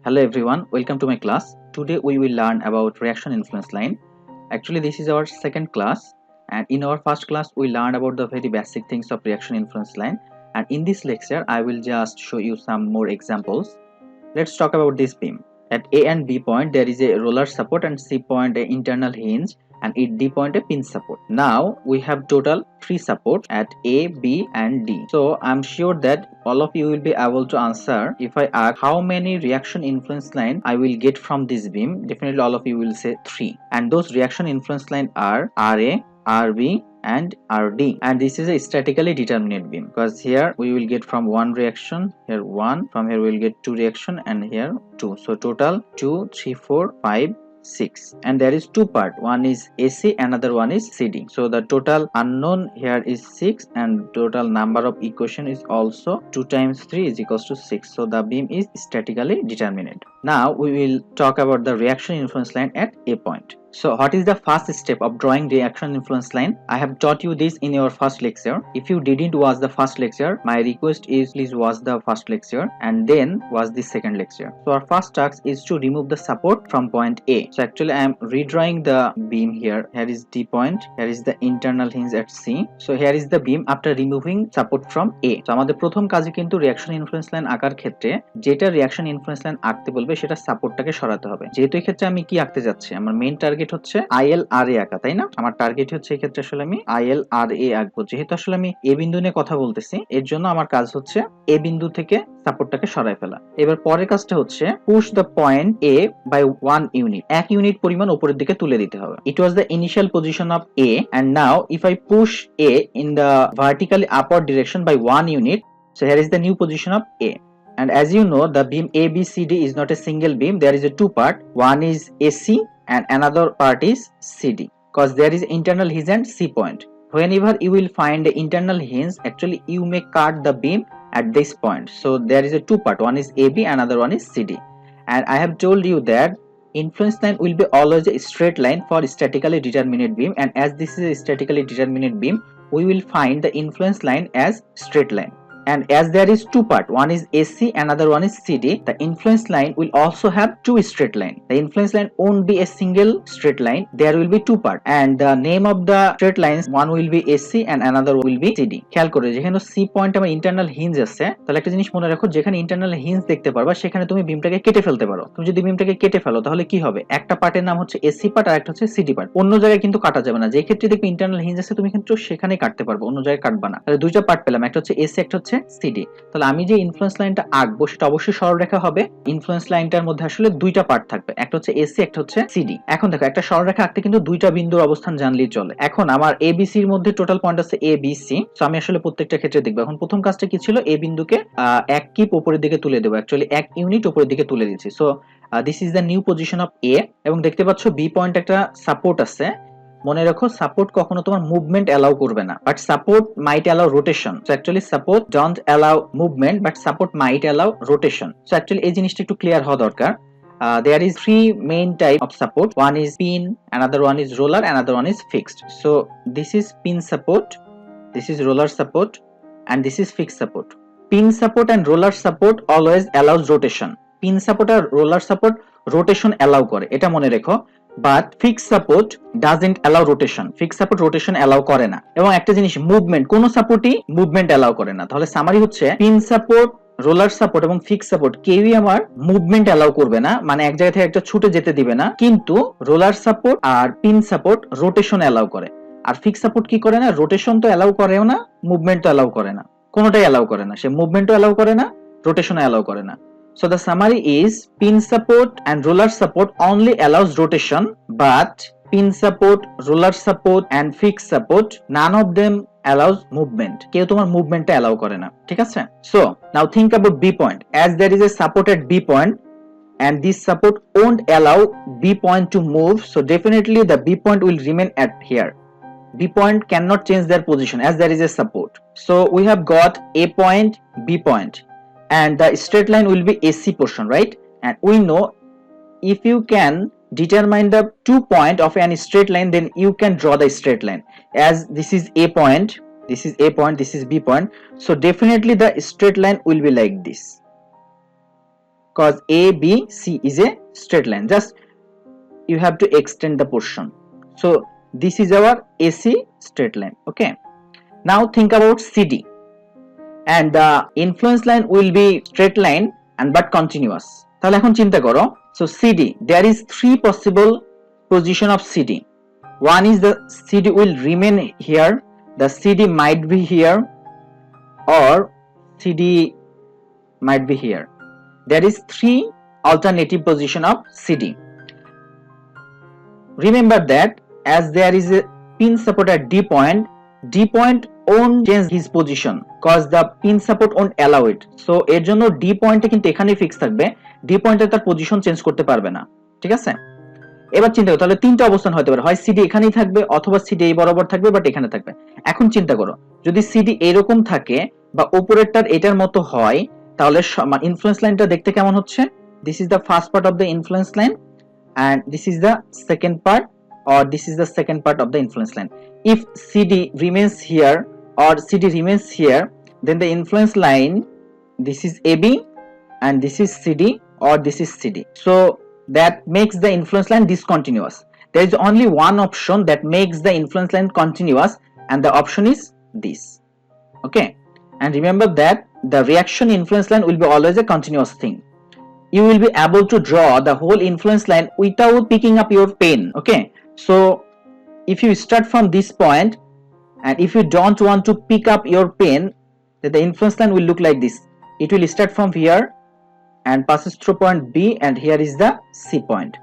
Hello everyone, welcome to my class. Today we will learn about reaction influence line. Actually this is our second class, and in our first class we learned about the very basic things of reaction influence line, and in this lecture I will just show you some more examples. Let's talk about this beam. At A and B point there is a roller support and C point a internal hinge, and at D point a pin support. Now we have total 3 support at A, B and D. So I'm sure that all of you will be able to answer if I ask how many reaction influence line I will get from this beam. Definitely all of you will say 3, and those reaction influence line are RA, RB and RD, and this is a statically determinate beam because here we will get from one reaction, here one, from here we will get two reaction, and here two. So total 2, 3, 4, 5, 6, and there is two part, one is AC, another one is CD. So the total unknown here is 6, and total number of equation is also 2 times 3 is equals to 6. So the beam is statically determinate. Now we will talk about the reaction influence line at A point. So what is the first step of drawing reaction influence line? I have taught you this in your first lecture. If you didn't watch the first lecture, my request is please watch the first lecture and then watch the second lecture. So our first task is to remove the support from point A. So actually I am redrawing the beam here. Here is D point, here is the internal hinge at C. So here is the beam after removing support from A. So আমাদের প্রথম কাজে কিন্তু reaction influence line আঁকার ক্ষেত্রে যেটা reaction influence line আঁকতে বলবে সেটা সাপোর্টটাকে সরাতে হবে। যেহেতু এই ক্ষেত্রে আমি কি আঁকতে যাচ্ছি, আমার মেইন টার্গেট হচ্ছে ILRA আঁকা, তাই না? আমার টার্গেট হচ্ছে এই ক্ষেত্রে আসলে আমি ILRA আঁকবো। যেহেতু আসলে আমি এ বিন্দু নিয়ে কথা বলতেছি, এর জন্য আমার কাজ হচ্ছে এ বিন্দু থেকে সাপোর্টটাকে সরায় ফেলা। এবার পরের কাজটা হচ্ছে push the point A by 1 unit, 1 unit পরিমাণ উপরের দিকে তুলে দিতে হবে। It was the initial position of A, and now if I push A in the vertically upward direction by 1 unit, so here is the new position of A. And as you know, the beam ABCD is not a single beam, there is a two part, one is AC and another part is CD, because there is internal hinge and C point. Whenever you will find the internal hinge, actually you may cut the beam at this point. So there is a two part, one is AB, another one is CD. And I have told you that influence line will be always a straight line for statically determinate beam, and as this is a statically determinate beam, we will find the influence line as straight line. And as there is two part, one is AC, another one is CD, the influence line will also have two straight line. The influence line won't be a single straight line, there will be two part, and the name of the straight lines, one will be AC and another will be CD. খেয়াল করে যেখানে C point আমার internal hinge আছে, তাহলে একটা জিনিস মনে রাখো, যেখানে ইন্টারনাল হিঞ্জ দেখতে পারবা সেখানে তুমি বিমটাকে কেটে ফেলতে পারো। তুমি যদি বিমটাকে কেটে ফেলো তাহলে কি হবে, একটা পার্টের নাম হচ্ছে AC পার্ট আর একটা হচ্ছে CD পার্ট। অন্য জায়গায় কিন্তু কাটা যাবে না। যে ক্ষেত্রে দেখবে ইন্টারনাল হিঞ্জ আছে তুমি কিন্তু সেখানেই কাটতে পারবে, অন্য জায়গায় কাটবা না। তাহলে দুইটা পার্ট পেলাম, একটা হচ্ছে AC, একটা হচ্ছে CD। তাহলে আমি যে ইনফ্লুয়েন্স লাইনটা আঁকবো সেটা অবশ্যই সরলরেখা হবে। ইনফ্লুয়েন্স লাইনটার মধ্যে আসলে দুইটা পার্ট থাকবে, একটা হচ্ছে AC, একটা হচ্ছে CD। এখন দেখো, একটা সরলরেখা আঁকতে কিন্তু দুইটা বিন্দুর অবস্থান জানলেই চলে। এখন আমার ABC এর মধ্যে টোটাল পয়েন্ট আছে ABC, সো আমি আসলে প্রত্যেকটা ক্ষেত্রে দেখব। এখন প্রথম কাজটা কি ছিল, A বিন্দুকে এক কিপ উপরের দিকে তুলে দেব, অ্যাকচুয়ালি এক ইউনিট উপরের দিকে তুলে দিয়েছি। So this is the new position of A, এবং দেখতে পাচ্ছ B পয়েন্ট একটা সাপোর্ট আছে। মনে রাখো, সাপোর্ট কখনো তোমার মুভমেন্ট অ্যালাউ করবে না, but support might allow rotation. So actually support don't allow movement, but support might allow rotation. So actually এই জিনিসটা একটু ক্লিয়ার হওয়া দরকার। There is three main type of support. One is pin, another one is roller, another one is fixed. So this is pin support, this is roller support, and this is fixed support. Pin support and roller support always allows rotation. Pin support R roller support rotation allow করে, এটা মনে রেখো। But fixed support doesn't allow rotation. Fixed support rotation allow করে না। এবং একটা জিনিস, movement, কোন সাপোর্টই মুভমেন্ট অ্যালাউ করে না। তাহলে সামারি হচ্ছে, পিন সাপোর্ট, রোলার সাপোর্ট এবং ফিক্সড সাপোর্ট কেউই আমার মুভমেন্ট অ্যালাউ করবে না, মানে এক জায়গা থেকে একটা ছুটে যেতে দিবে না। কিন্তু রোলার সাপোর্ট আর পিন সাপোর্ট রোটেশন অ্যালাউ করে। আর ফিক্সড সাপোর্ট কি করে না, রোটেশন তো অ্যালাউ করেও না, মুভমেন্ট তো অ্যালাউ করে না, কোনোটাই অ্যালাউ করে না। সে মুভমেন্টও অ্যালাউ করে না, রোটেশনও অ্যালাউ করে না। So the summary is, pin support and roller support only allows rotation, but pin support, roller support and fixed support, none of them allows movement. কেউ তোমার মুভমেন্টটা অ্যালাউ করে না, ঠিক আছে? So now think about B point. As there is a support at B point and this support won't allow B point to move, so definitely the B point will remain at here. B point cannot change their position as there is a support. So we have got A point, B point, and the straight line will be AC portion, right? And we know if you can determine the 2 point of any straight line, then you can draw the straight line. As this is A point, this is A point, this is B point, so definitely the straight line will be like this. cause ABC is a straight line. Just you have to extend the portion. So this is our AC straight line. Okay, now think about CD, and the influence line will be straight line and but continuous. তাহলে এখন চিন্তা করো, so CD, there is three possible position of CD. One is the CD will remain here, the CD might be here, or CD might be here. There is three alternative position of CD. Remember that as there is a pin support at D point won't change his position cause the pin support won't allow it. So এর জন্য D পয়েন্টে কিন্তু এখানেই fix থাকবে, D পয়েন্টে তার position change করতে পারবে না। ঠিক আছে, এবার চিন্তা করো, তাহলে তিনটা অবস্থান হতে পারে, হয় CD এখানেই থাকবে অথবা CD এই বরাবর থাকবে বাট এখানে থাকবে। এখন চিন্তা করো, যদি CD এরকম থাকে বা উপরেরটার এটার মতো হয়, তাহলে ইনফ্লুয়েন্স লাইনটা দেখতে কেমন হচ্ছে? This is the first part of the influence line and this is the second part, or this is the second part of the influence line. If CD remains here or CD remains here, then the influence line, this is AB and this is CD or this is CD. So that makes the influence line discontinuous. There is only one option that makes the influence line continuous, and the option is this. Okay, and remember that the reaction influence line will be always a continuous thing. You will be able to draw the whole influence line without picking up your pen. Okay, so if you start from this point and if you don't want to pick up your pen, then the influence line will look like this. It will start from here and passes through point B, and here is the C point,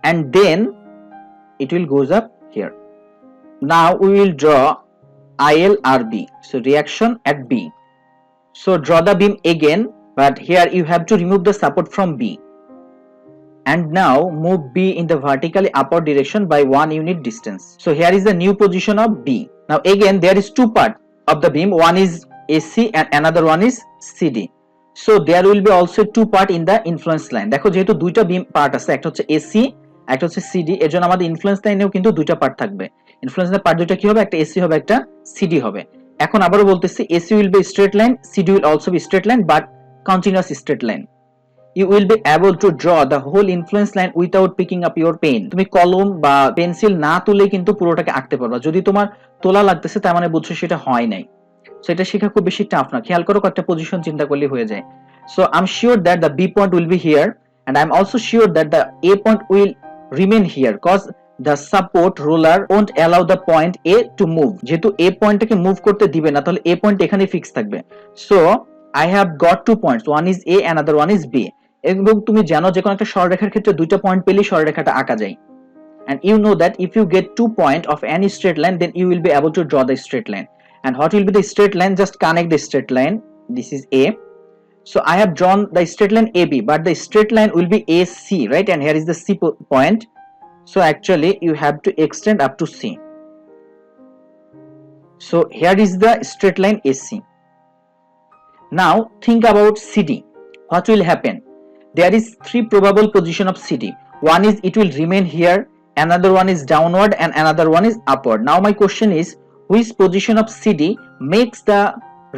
and then it will goes up here. Now we will draw ILRB, so reaction at B. So draw the beam again, but here you have to remove the support from B, and now move B in the vertically upward direction by 1 unit distance. So here is the new position of B. Now again there is two part of the beam, one is AC and another one is CD. So there will be also two part in the influence line. দেখো যেহেতু দুইটা beam part আছে, একটা হচ্ছে AC একটা হচ্ছে CD, এর জন্য আমাদের ইনফ্লুয়েন্স লাইনেও কিন্তু দুইটা পার্ট থাকবে। ইনফ্লুয়েন্স লাইনের পার্ট দুইটা কি হবে? একটা AC হবে একটা CD হবে। এখন আবারও বলতেছি, AC will be straight line, CD will also be straight line but continuous straight line. You will be able to draw the whole influence line without picking up your pen. তুমি কলম বা pencil না তুলে কিন্তু পুরোটাকে আঁকতে পারবা। যদি তোমার তোলা লাগতেছে তার মানে বুঝছো সেটা হয় নাই। সো এটা শেখা খুব বেশি টাফ না, খেয়াল করো কয়েকটা পজিশন চিন্তা করলে হয়ে যায়। So I'm sure that the B point will be here, and I'm also sure that the A point will remain here cause the support roller won't allow the point A to move. যেহেতু A পয়েন্টটাকে move করতে দিবে না, তাহলে A point এখানে fix থাকবে। So I have got 2 points, one is A, another one is B. এবং তুমি জানো যে কোন একটা সরলরেখার ক্ষেত্রে দুইটা পয়েন্ট পেলে সরলরেখাটা আঁকা যায়, and you know that if you get 2 points of any straight line, then you will be able to draw the straight line. And what will be the straight line? Just connect the straight line. This is A. So I have drawn the straight line AB, but the straight line will be AC, right? And here is the C point. So actually you have to extend up to C. So here is the straight line AC. Now think about CD. What will happen? There is three probable position of CD. One is it will remain here, another one is downward, and another one is upward. Now my question is, which position of CD makes the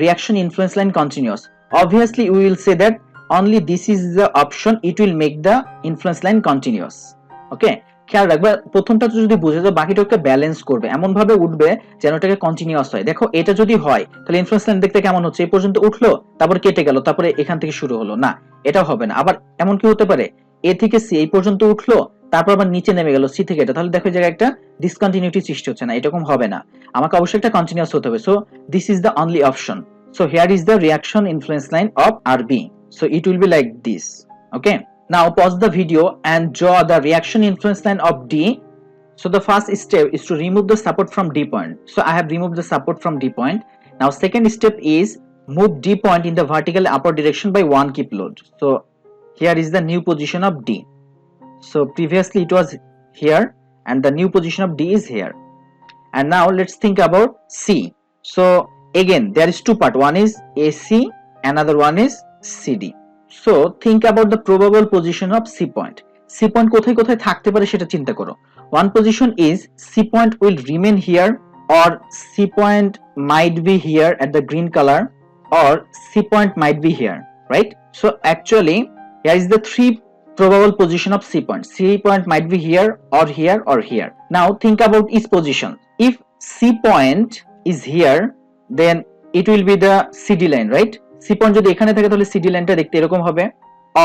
reaction influence line continuous? Obviously we will say that only this is the option, it will make the influence line continuous. Okay, খেয়াল রাখবে প্রথমটা যদি বুঝে যাও বাকিটাকে balance করবে, এমন ভাবে উঠবে যেন এটাকে কন্টিনিউয়াস হয়। দেখো এটা যদি হয় তাহলে ইনফ্লুয়েন্স লাইন দেখতে কেমন হচ্ছে? এই পর্যন্ত উঠলো তারপর কেটে গেল তারপরে এখান থেকে শুরু হলো, না এটাও হবে না। আবার এমন কি হতে পারে, এ থেকে সি এই পর্যন্ত উঠলো তারপর আবার নিচে নেমে গেল সি থেকে এটা, তাহলে দেখো এই জায়গায় একটা ডিসকন্টিনিউটি সৃষ্টি হচ্ছে, না এরকম হবে না, আমাকে অবশ্যই একটা কন্টিনিউয়াস হতে হবে। So this is the only option. So here is the reaction influence line of RB. So it will be like this. Okay, now pause the video and draw the reaction influence line of D. So the first step is to remove the support from D point. So I have removed the support from D point. Now second step is move D point in the vertical upward direction by 1 kip load. So here is the new position of D. So previously it was here and the new position of D is here. And now let's think about C. So again there is two part, one is AC, another one is CD. So think about the probable position of C point. C point কোথায় কোথায় থাকতে পারে সেটা চিন্তা করো। One position is C point will remain here, or C point might be here at the green color, or C point might be here, right? So actually here is the three probable position of C point. C point might be here or here or here. Now think about its position. If C point is here, then it will be the CD line, right? C point যদি এখানে থাকে তাহলে CD লাইনটা দেখতে এরকম হবে,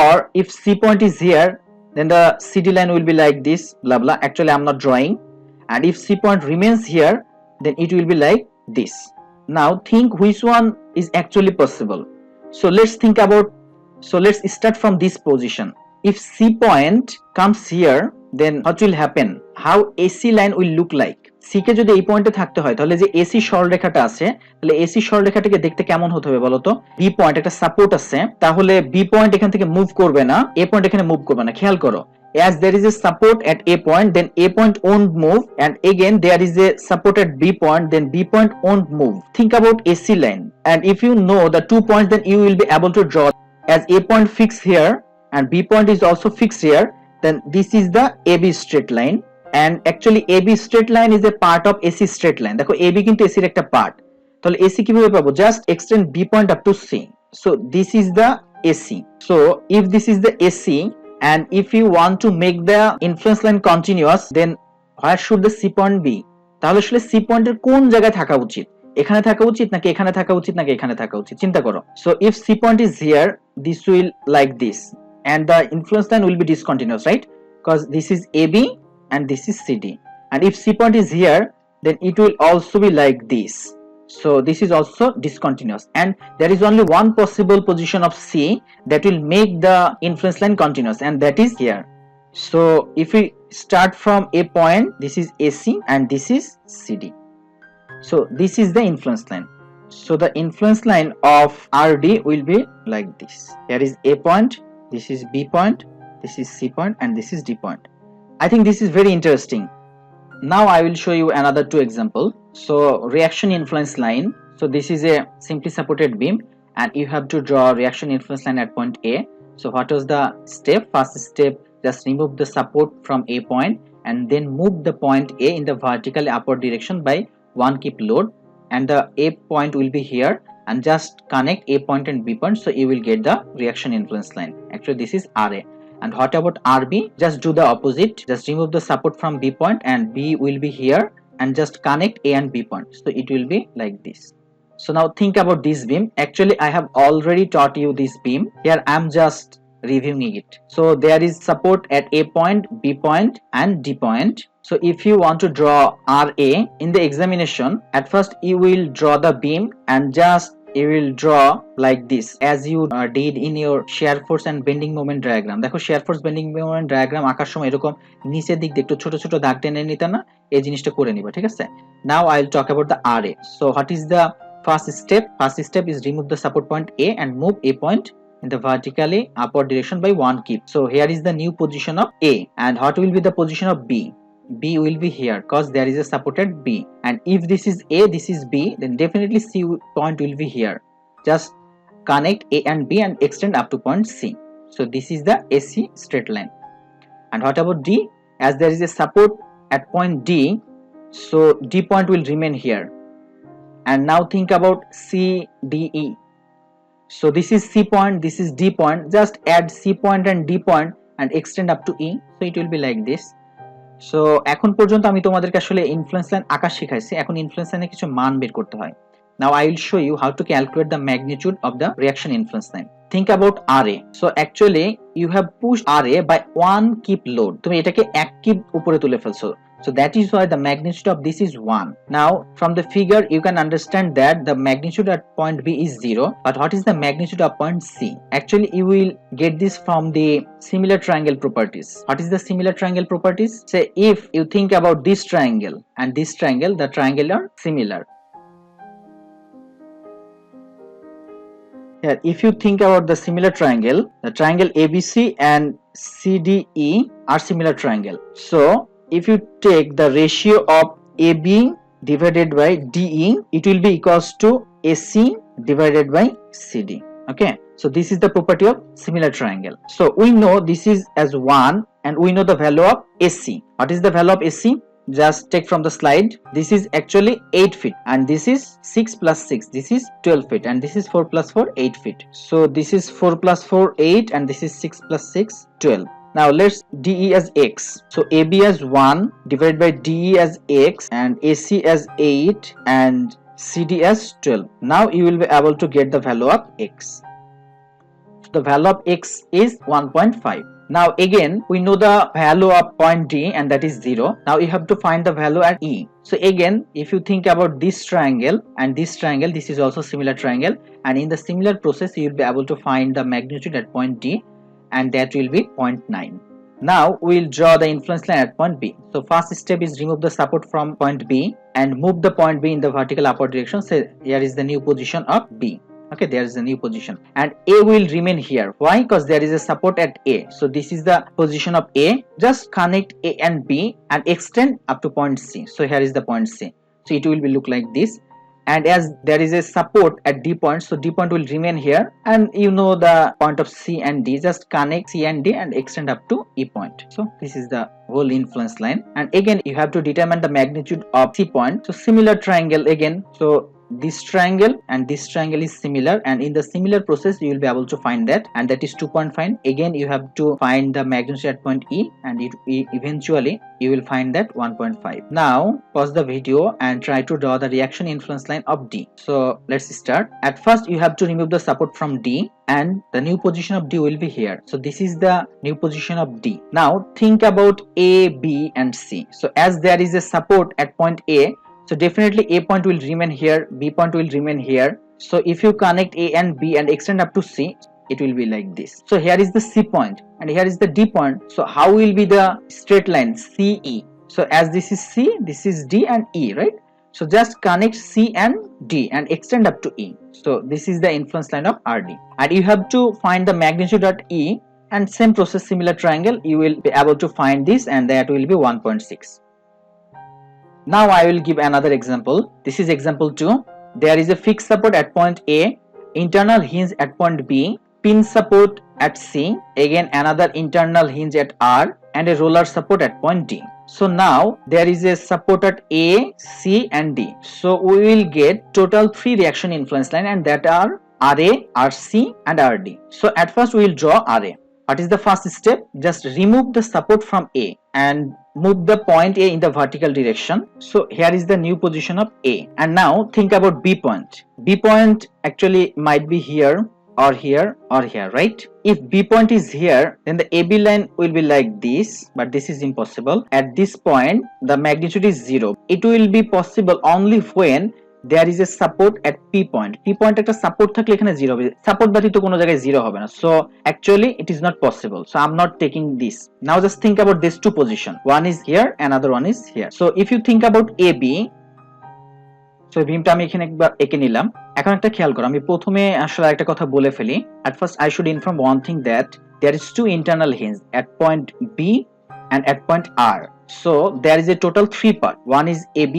or if C point is here, then the CD line will be like this, blah blah. Actually I'm not drawing. And if C point remains here, then it will be like this. Now think which one is actually possible. So let's start from this position. If C point comes here, then what will happen? How AC line will look like? C কে যদি এই পয়েন্টে থাকতে হয় তাহলে যে AC সরলরেখাটা আছে, তাহলে AC সরলরেখাটাকে দেখতে কেমন হতে হবে বলতো? B পয়েন্ট একটা সাপোর্ট আছে, তাহলে B পয়েন্ট এখান থেকে মুভ করবে না, A পয়েন্ট এখানে মুভ করবে না। খেয়াল করো, as there is a support at A point, then A point won't move, and again there is a support at B point, then B point won't move. Think about AC line, and if you know the 2 points, then you will be able to draw. As A point fixed here and B point is also fixed here, then this is the AB straight line, and actually AB straight line is a part of AC straight line. দেখো AB কিন্তু AC এর একটা part, তাহলে AC কিভাবে পাবো? Just extend B point up to C. So this is the AC. So if this is the AC, and if you want to make the influence line continuous, then where should the C point be? তাহলে আসলে C point এর কোন জায়গায় থাকা উচিত? এখানে থাকা উচিত নাকি এখানে থাকা উচিত নাকি এখানে থাকা উচিত? চিন্তা করো। So if C point is here, this will like this, and the influence line will be discontinuous, right? Because this is AB and this is CD. And if C point is here, then it will also be like this. So this is also discontinuous, and there is only one possible position of C that will make the influence line continuous, and that is here. So if we start from A point, this is AC and this is CD. So this is the influence line. So the influence line of RD will be like this. Here is A point, this is B point, this is C point, and this is D point. I think this is very interesting. Now I will show you another two example. So reaction influence line. So this is a simply supported beam, and you have to draw reaction influence line at point A. So what was the step? First step, just remove the support from A point and then move the point A in the vertical upward direction by 1 kip load, and the A point will be here, and just connect A point and B point, so you will get the reaction influence line. Actually this is RA. And what about RB? Just do the opposite, just remove the support from B point and B will be here, and just connect A and B point, so it will be like this. So now think about this beam. Actually I have already taught you this beam, here I am just reviewing it. So there is support at A point, B point and D point. So if you want to draw RA in the examination, at first you will draw the beam and just you will draw like this, as you did in your shear force and bending moment diagram. দেখো shear force bending moment diagram আঁকার সময় এরকম নিচের দিক দিয়ে একটু ছোট ছোট দাগ টেনে নিতে না, এই জিনিসটা করে নিবা, ঠিক আছে? Now I will talk about the RA. So what is the first step? First step is remove the support point A and move A point in the vertically upward direction by 1 kip. So here is the new position of A, and what will be the position of B? B will be here because there is a support at B, and if this is A, this is B, then definitely C point will be here. Just connect A and B and extend up to point C. So this is the AC straight line. And what about D? As there is a support at point D, so D point will remain here. And now think about CDE. So this is C point, this is D point. Just add C point and D point and extend up to E, so it will be like this. So এখন পর্যন্ত আমি তোমাদেরকে আসলে influence line আঁকা শিখাইছি, এখন influence লাইনে কিছু মান বের করতে হয়। Now I will show you how to calculate the magnitude of the reaction influence line. Think about RA. So actually you have pushed RA by 1 keep load, তুমি এটাকে 1 কিপ উপরে তুলে ফেলছো, so that is why the magnitude of this is 1. Now from the figure you can understand that the magnitude at point B is 0, but what is the magnitude of point C? Actually you will get this from the similar triangle properties. What is the similar triangle properties? Say if you think about this triangle and this triangle, the triangle are similar. Here if you think about the similar triangle, the triangle ABC and CDE are similar triangle. So if you take the ratio of AB divided by DE, it will be equals to AC divided by CD. Okay, so this is the property of similar triangle. So we know this is as 1, and we know the value of AC. What is the value of AC? just take from the slide. This is actually 8 feet, and this is 6 plus 6, this is 12 feet, and this is 4 plus 4, 8 feet. So this is 4 plus 4, 8, and this is 6 plus 6, 12. Now let's DE as x. So AB as 1 divided by DE as x, and AC as 8, and CD as 12. Now you will be able to get the value of x. The value of x is 1.5. Now again we know the value of point D, and that is 0. Now you have to find the value at E. So again, if you think about this triangle and this triangle, this is also similar triangle, and in the similar process you will be able to find the magnitude at point D, and that will be 0.9. Now we will draw the influence line at point B. So first step is remove the support from point B and move the point B in the vertical upward direction. So here is the new position of B. Okay, there is a new position, and A will remain here. Why? Because there is a support at A. So this is the position of A. Just connect A and B and extend up to point C. So here is the point C. So it will be look like this. And as there is a support at D point, so D point will remain here, and you know the point of C and D, just connect C and D and extend up to E point. So this is the whole influence line, and again you have to determine the magnitude of C point. So similar triangle again, so this triangle and this triangle is similar, and in the similar process you will be able to find that, and that is 2.5. Again you have to find the magnitude at point E, and eventually you will find that 1.5. Now pause the video and try to draw the reaction influence line of D. So let's start. At first you have to remove the support from D, and the new position of D will be here. So this is the new position of D. Now think about A, B and C. So as there is a support at point A, so definitely A point will remain here, B point will remain here. So if you connect A and B and extend up to C, it will be like this. So here is the C point and here is the D point. So how will be the straight line CE? So as this is C, this is D and E, right? So just connect C and D and extend up to E. So this is the influence line of RD. And you have to find the magnitude at E, and same process, similar triangle, you will be able to find this, and that will be 1.6. Now I will give another example. This is example 2. There is a fixed support at point A, internal hinge at point B, pin support at C, again another internal hinge at R, and a roller support at point D. So now there is a support at A, C and D. So we will get total 3 reaction influence line, and that are RA, RC and RD. So at first we will draw RA. What is the first step? Just remove the support from A and move the point A in the vertical direction. So here is the new position of A. And now think about B point. B point actually might be here or here or here, right? If B point is here, then the AB line will be like this, but this is impossible. At this point the magnitude is 0. It will be possible only when there is a support at P point. P point একটা support থাকলে এখানে 0 হবে, support ব্যতীত কোনো জায়গায় 0 হবে না. So actually it is not possible. So I'm not taking this. Now just think about these two position. One is here, another one is here. So if you think about AB, so ভীমটা আমি এখানে একবার এঁকে নিলাম. এখন একটা খেয়াল করো, আমি প্রথমে আসলে একটা কথা বলে ফেলি. At first I should inform one thing, that there is 2 internal hinge at point B and at point R. So there is a total 3 part. One is AB,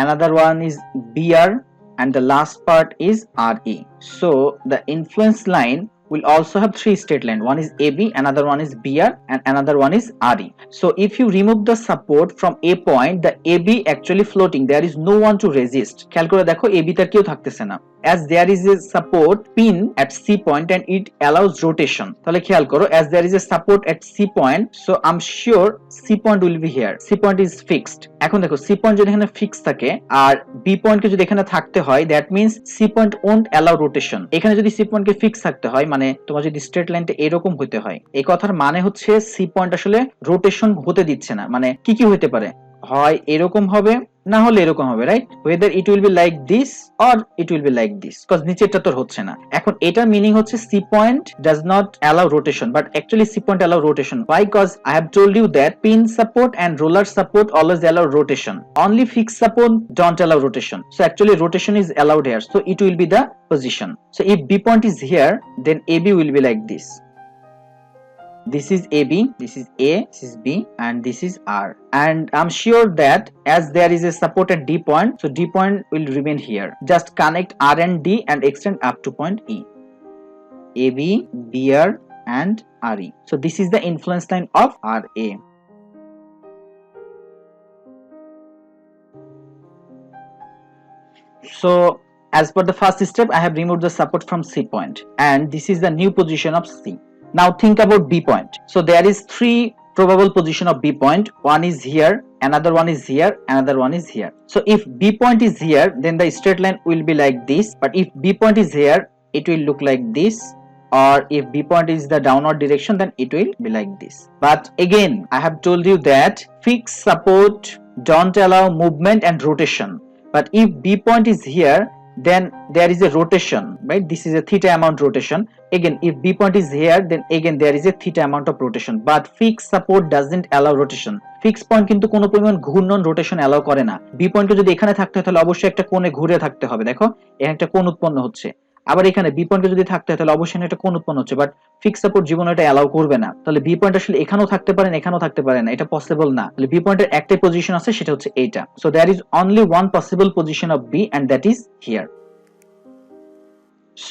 another one is BR, and the last part is RE. So the influence line will also have 3 straight line. One is AB, another one is BR, and another one is RE. So if you remove the support from A point, the AB actually floating, there is no one to resist. খেয়াল করে দেখো AB তে কেউ থাকতেছে না, as there is a support pin at C point and it allows rotation. তাহলে খেয়াল করো, as there is a support at C point, so I'm sure C point will be here. C point is fixed. এখন দেখো C point যদি এখানে fix থাকে আর B point কে যদি এখানে থাকতে হয়, that means C point won't allow rotation. এখানে যদি C point কে ফিক্স থাকতে হয়, মানে তোমার যদি স্ট্রেট লাইনটা এরকম হতে হয়, এই কথার মানে হচ্ছে C point আসলে রোটেশন হতে দিচ্ছে না. মানে কি কি হতে পারে, হয় এরকম হবে, না হলে এরকম হবে, right? whether it will be like this or it will be like this, because নিচেরটা তো হচ্ছে না. এখন এটা মিনিং হচ্ছে C point does not allow rotation, but actually C point allow rotation. Why? Because I have told you that pin support and roller support always allow rotation, only fixed support don't allow rotation. So actually rotation is allowed here, so it will be the position. So if B point is here, then AB will be like this. This is AB, this is A, this is B, and this is R. And I'm sure that as there is a support at D point, so D point will remain here. Just connect R and D and extend up to point E. AB, BR and RE. So this is the influence line of RA. So as per the first step, I have removed the support from C point, and this is the new position of C. Now think about B point. So there is three probable position of B point. One is here, another one is here, another one is here. So if B point is here, then the straight line will be like this. But if B point is here, it will look like this. Or if B point is the downward direction, then it will be like this. But again, I have told you that fixed support don't allow movement and rotation. But if B point is here, then there is a rotation, right? This is a theta amount rotation. Again, if B point is here, then again there is a theta amount of rotation. But fixed support doesn't allow rotation. Fixed point কিন্তু কোনো পরিমাণ ঘূর্ণন rotation allow করে না। B পয়েন্টে যদি এখানে থাকতে হয় তাহলে অবশ্যই একটা কোণে ঘুরে থাকতে হবে। দেখো এখানে একটা কোণ উৎপন্ন হচ্ছে। আবার এখানে বি পয়েন্টে যদি থাকতে হয় তাহলে অবশ্যই একটা কোণ উৎপন্ন হচ্ছে, বাট ফিক্স সাপোর্ট জীবনে এটা অ্যালাউ করবে না। তাহলে বি পয়েন্ট আসলে এখানেও থাকতে পারে না, এখানেও থাকতে পারে না, এটা পসিবল না। তাহলে বি পয়েন্টের একটাই পজিশন আছে, সেটা হচ্ছে এইটা। So there is only one possible position of B and that is here.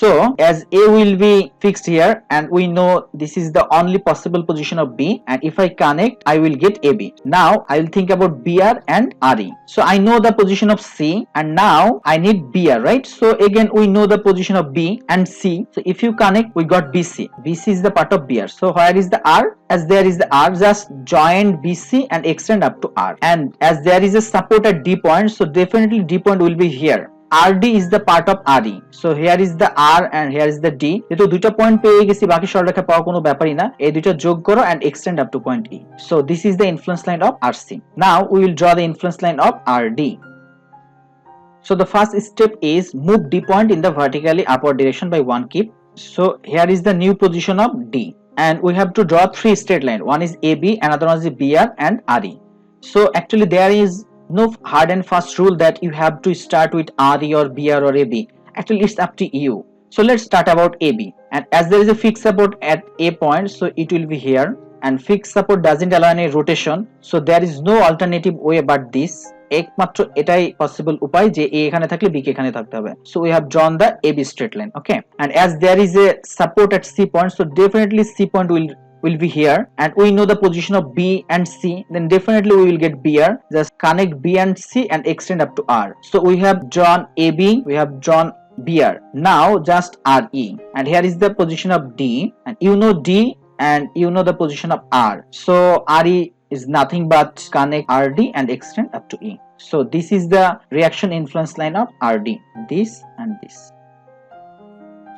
So as A will be fixed here and we know this is the only possible position of B, and if I connect I will get AB. Now I will think about BR and RE. So I know the position of C and now I need BR, right? So again we know the position of B and C. So if you connect we got BC. BC is the part of BR. So where is the R? As there is the R, just join BC and extend up to R. And as there is a support at D point, so definitely D point will be here. RD is the part of RE. So here is the R and here is the D. যেহেতু দুইটা point পেয়ে গেছি, বাকি সরলরেখা পাওয়া কোনো ব্যাপারই না। এই দুইটা যোগ করো and extend up to point E. So this is the influence line of RC. Now we will draw the influence line of RD. So the first step is move D point in the vertically upward direction by one keep. So here is the new position of D, and we have to draw three straight lines. One is AB, another one is BR and RE. So actually there is no hard and fast rule that you have to start with RE or BR or AB. Actually it's up to you. So let's start about AB, and as there is a fixed support at A point, so it will be here, and fixed support doesn't allow any rotation, so there is no alternative way but this. একমাত্র এটাই possible উপায় যে A এখানে থাকলে B কে এখানে থাকতে হবে। So we have drawn the AB straight line, okay, and as there is a support at C point, so definitely C point will be here, and we know the position of B and C, then definitely we will get BR. Just connect B and C and extend up to R. So we have drawn AB, we have drawn BR. Now just RE, and here is the position of D, and you know D and you know the position of R. So RE is nothing but connect RD and extend up to E. So this is the reaction influence line of RD, this and this.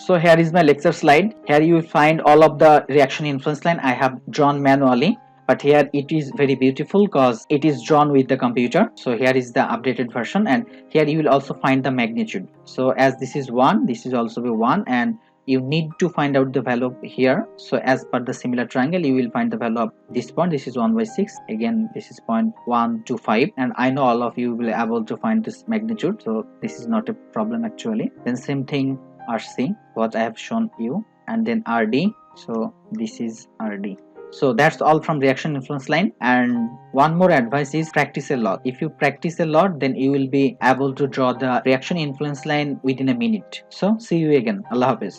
So here is my lecture slide. Here you will find all of the reaction influence line I have drawn manually, but here it is very beautiful because it is drawn with the computer. So here is the updated version, and here you will also find the magnitude. So as this is 1, this is also be 1, and you need to find out the value here. So as per the similar triangle you will find the value of this point. This is 1/6, again this is 0.125, and I know all of you will be able to find this magnitude, so this is not a problem actually. Then same thing RC, what I have shown you, and then RD. So this is RD. So that's all from reaction influence line. And one more advice is practice a lot. If you practice a lot, then you will be able to draw the reaction influence line within a minute. So see you again. Allah Hafiz.